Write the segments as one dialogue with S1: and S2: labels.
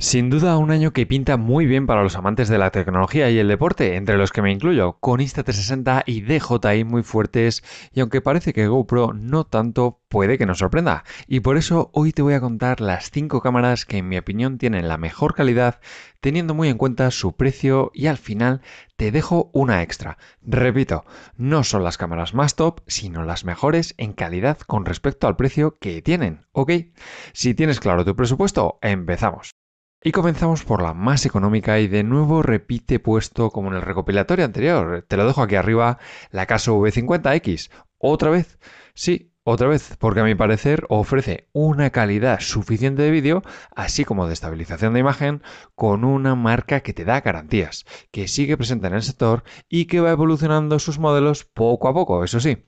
S1: Sin duda, un año que pinta muy bien para los amantes de la tecnología y el deporte, entre los que me incluyo, con Insta360 y DJI muy fuertes, y aunque parece que GoPro no tanto, puede que nos sorprenda. Y por eso hoy te voy a contar las 5 cámaras que en mi opinión tienen la mejor calidad, teniendo muy en cuenta su precio, y al final te dejo una extra. Repito, no son las cámaras más top, sino las mejores en calidad con respecto al precio que tienen, ¿ok? Si tienes claro tu presupuesto, empezamos. Y comenzamos por la más económica y de nuevo repite puesto como en el recopilatorio anterior. Te lo dejo aquí arriba, la Casio V50X. ¿Otra vez? Sí, otra vez, porque a mi parecer ofrece una calidad suficiente de vídeo, así como de estabilización de imagen, con una marca que te da garantías, que sigue presente en el sector y que va evolucionando sus modelos poco a poco, eso sí.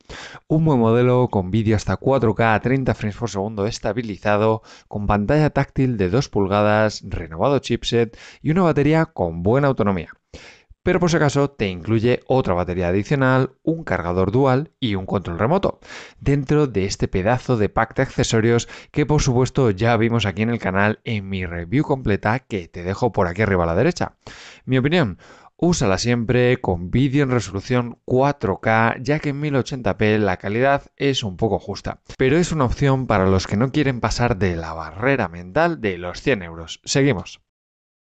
S1: Un buen modelo con vídeo hasta 4K a 30 frames por segundo estabilizado, con pantalla táctil de 2 pulgadas, renovado chipset y una batería con buena autonomía. Pero por si acaso te incluye otra batería adicional, un cargador dual y un control remoto, dentro de este pedazo de pack de accesorios que por supuesto ya vimos aquí en el canal en mi review completa que te dejo por aquí arriba a la derecha. Mi opinión, úsala siempre con vídeo en resolución 4K, ya que en 1080p la calidad es un poco justa. Pero es una opción para los que no quieren pasar de la barrera mental de los 100 euros. Seguimos.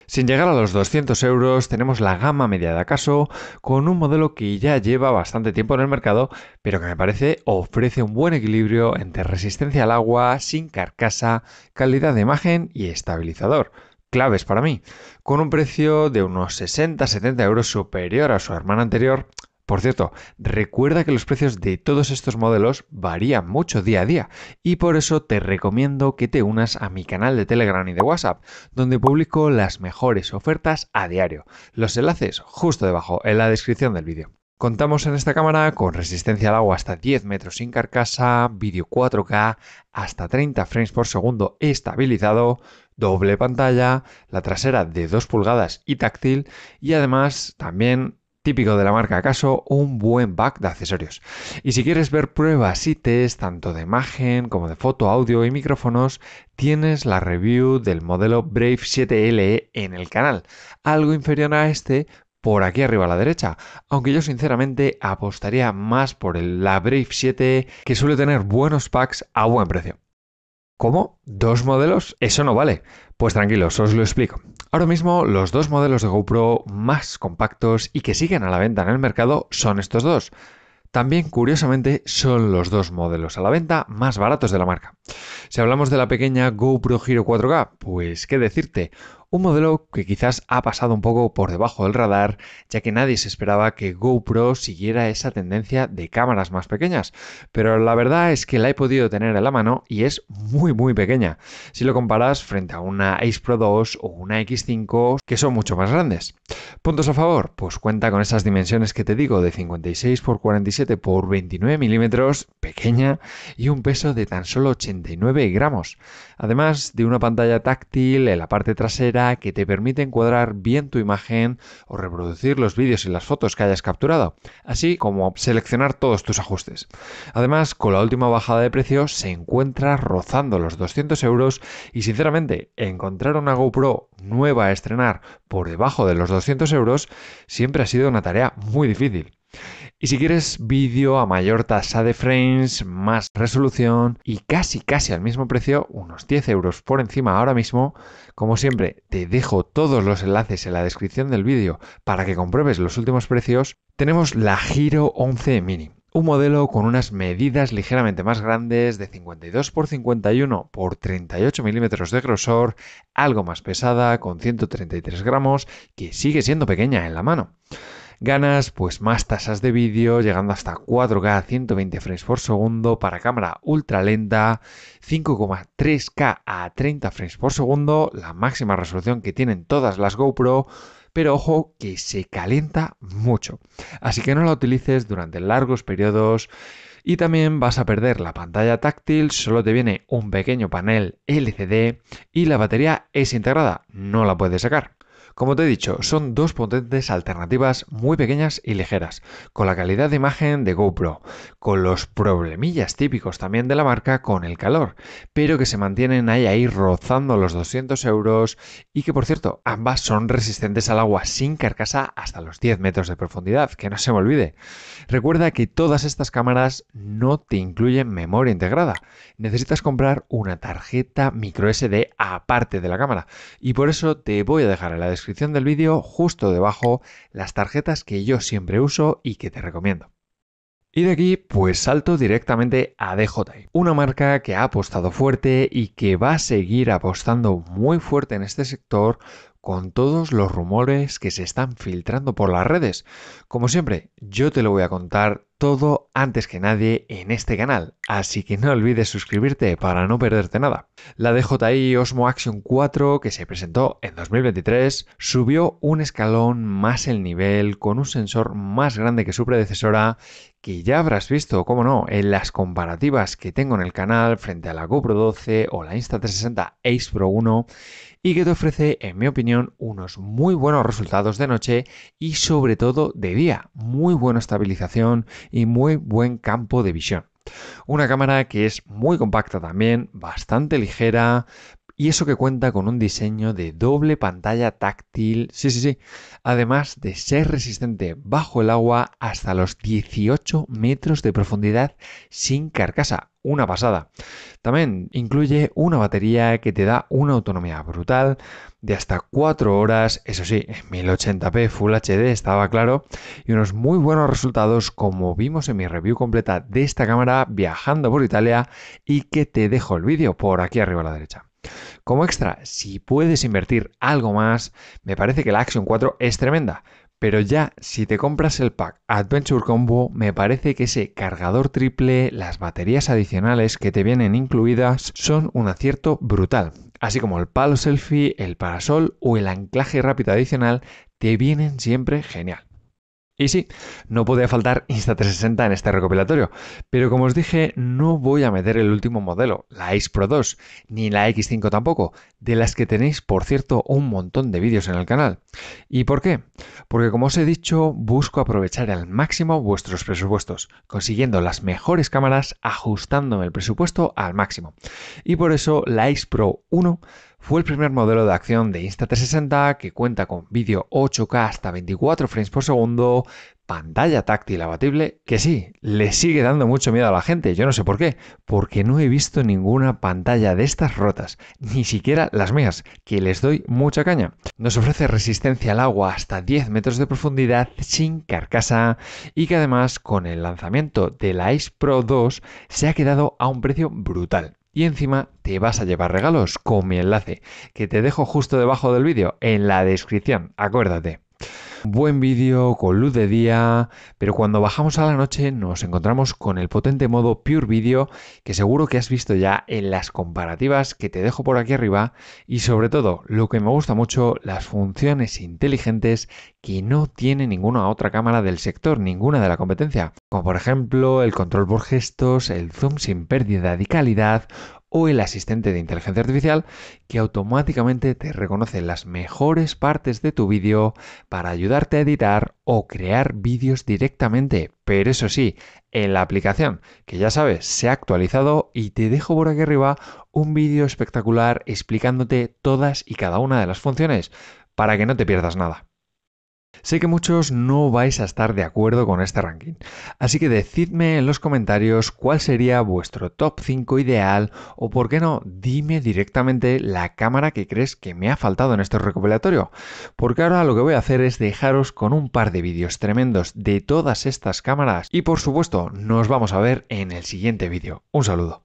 S1: Sin llegar a los 200 euros, tenemos la gama media de Acaso, con un modelo que ya lleva bastante tiempo en el mercado, pero que me parece ofrece un buen equilibrio entre resistencia al agua, sin carcasa, calidad de imagen y estabilizador. Claves para mí, con un precio de unos 60-70 euros superior a su hermana anterior. Por cierto, recuerda que los precios de todos estos modelos varían mucho día a día y por eso te recomiendo que te unas a mi canal de Telegram y de WhatsApp, donde publico las mejores ofertas a diario. Los enlaces justo debajo en la descripción del vídeo. Contamos en esta cámara con resistencia al agua hasta 10 metros sin carcasa, vídeo 4K, hasta 30 frames por segundo estabilizado, doble pantalla, la trasera de 2 pulgadas y táctil y además también típico de la marca Acaso, un buen pack de accesorios. Y si quieres ver pruebas y test tanto de imagen como de foto, audio y micrófonos, tienes la review del modelo Brave 7 LE en el canal, algo inferior a este por aquí arriba a la derecha, aunque yo sinceramente apostaría más por la Brave 7 que suele tener buenos packs a buen precio. ¿Cómo? ¿Dos modelos? Eso no vale. Pues tranquilos, os lo explico. Ahora mismo los dos modelos de GoPro más compactos y que siguen a la venta en el mercado son estos dos. También, curiosamente, son los dos modelos a la venta más baratos de la marca. Si hablamos de la pequeña GoPro Hero 4K, pues qué decirte, un modelo que quizás ha pasado un poco por debajo del radar, ya que nadie se esperaba que GoPro siguiera esa tendencia de cámaras más pequeñas, pero la verdad es que la he podido tener en la mano y es muy pequeña, si lo comparas frente a una Ace Pro 2 o una X5 que son mucho más grandes. ¿Puntos a favor? Pues cuenta con esas dimensiones que te digo de 56 x 47 x 29 milímetros, pequeña, y un peso de tan solo 89 gramos. Además de una pantalla táctil en la parte trasera que te permite encuadrar bien tu imagen o reproducir los vídeos y las fotos que hayas capturado, así como seleccionar todos tus ajustes. Además, con la última bajada de precio se encuentra rozando los 200 euros y sinceramente encontrar una GoPro nueva a estrenar por debajo de los 200 euros siempre ha sido una tarea muy difícil. Y si quieres vídeo a mayor tasa de frames, más resolución y casi al mismo precio, unos 10 euros por encima ahora mismo, como siempre te dejo todos los enlaces en la descripción del vídeo para que compruebes los últimos precios, tenemos la Hero 11 Mini. Un modelo con unas medidas ligeramente más grandes de 52 x 51 x 38 milímetros de grosor, algo más pesada, con 133 gramos, que sigue siendo pequeña en la mano. Ganas pues más tasas de vídeo, llegando hasta 4K a 120 frames por segundo para cámara ultra lenta, 5,3K a 30 frames por segundo, la máxima resolución que tienen todas las GoPro, pero ojo que se calienta mucho, así que no la utilices durante largos periodos y también vas a perder la pantalla táctil, solo te viene un pequeño panel LCD y la batería es integrada, no la puedes sacar. Como te he dicho, son dos potentes alternativas muy pequeñas y ligeras, con la calidad de imagen de GoPro, con los problemillas típicos también de la marca con el calor, pero que se mantienen ahí rozando los 200 euros y que por cierto, ambas son resistentes al agua sin carcasa hasta los 10 metros de profundidad, que no se me olvide. Recuerda que todas estas cámaras no te incluyen memoria integrada. Necesitas comprar una tarjeta micro SD aparte de la cámara y por eso te voy a dejar en la descripción del vídeo justo debajo las tarjetas que yo siempre uso y que te recomiendo. Y de aquí pues salto directamente a DJI, una marca que ha apostado fuerte y que va a seguir apostando muy fuerte en este sector con todos los rumores que se están filtrando por las redes. Como siempre, yo te lo voy a contar todo antes que nadie en este canal, así que no olvides suscribirte para no perderte nada. La DJI Osmo Action 4, que se presentó en 2023, subió un escalón más el nivel con un sensor más grande que su predecesora, que ya habrás visto, cómo no, en las comparativas que tengo en el canal frente a la GoPro 12 o la Insta360 Ace Pro 1 y que te ofrece, en mi opinión, unos muy buenos resultados de noche y sobre todo de día, muy buena estabilización y muy buen campo de visión. Una cámara que es muy compacta también, bastante ligera, y eso que cuenta con un diseño de doble pantalla táctil, sí, además de ser resistente bajo el agua hasta los 18 metros de profundidad sin carcasa, una pasada. También incluye una batería que te da una autonomía brutal de hasta 4 horas, eso sí, en 1080p Full HD estaba claro, y unos muy buenos resultados como vimos en mi review completa de esta cámara viajando por Italia y que te dejo el vídeo por aquí arriba a la derecha. Como extra, si puedes invertir algo más, me parece que la Action 4 es tremenda, pero ya si te compras el pack Adventure Combo, me parece que ese cargador triple, las baterías adicionales que te vienen incluidas, son un acierto brutal. Así como el palo selfie, el parasol o el anclaje rápido adicional te vienen siempre genial. Y sí, no podía faltar Insta360 en este recopilatorio, pero como os dije, no voy a meter el último modelo, la Ace Pro 2, ni la X5 tampoco, de las que tenéis, por cierto, un montón de vídeos en el canal. ¿Y por qué? Porque como os he dicho, busco aprovechar al máximo vuestros presupuestos, consiguiendo las mejores cámaras, ajustándome el presupuesto al máximo. Y por eso la Ace Pro 1 fue el primer modelo de acción de Insta360 que cuenta con vídeo 8K hasta 24 frames por segundo, pantalla táctil abatible, que sí, le sigue dando mucho miedo a la gente, yo no sé por qué, porque no he visto ninguna pantalla de estas rotas, ni siquiera las mías, que les doy mucha caña. Nos ofrece resistencia al agua hasta 10 metros de profundidad sin carcasa y que además con el lanzamiento de la Ace Pro 2 se ha quedado a un precio brutal. Y encima te vas a llevar regalos con mi enlace, que te dejo justo debajo del vídeo, en la descripción, acuérdate. Buen vídeo con luz de día, pero cuando bajamos a la noche nos encontramos con el potente modo Pure Video que seguro que has visto ya en las comparativas que te dejo por aquí arriba y sobre todo, lo que me gusta mucho, las funciones inteligentes que no tiene ninguna otra cámara del sector, ninguna de la competencia, como por ejemplo el control por gestos, el zoom sin pérdida de calidad o el asistente de inteligencia artificial que automáticamente te reconoce las mejores partes de tu vídeo para ayudarte a editar o crear vídeos directamente, pero eso sí, en la aplicación, que ya sabes, se ha actualizado y te dejo por aquí arriba un vídeo espectacular explicándote todas y cada una de las funciones para que no te pierdas nada. Sé que muchos no vais a estar de acuerdo con este ranking, así que decidme en los comentarios cuál sería vuestro top 5 ideal o, por qué no, dime directamente la cámara que crees que me ha faltado en este recopilatorio, porque ahora lo que voy a hacer es dejaros con un par de vídeos tremendos de todas estas cámaras y por supuesto nos vamos a ver en el siguiente vídeo. Un saludo.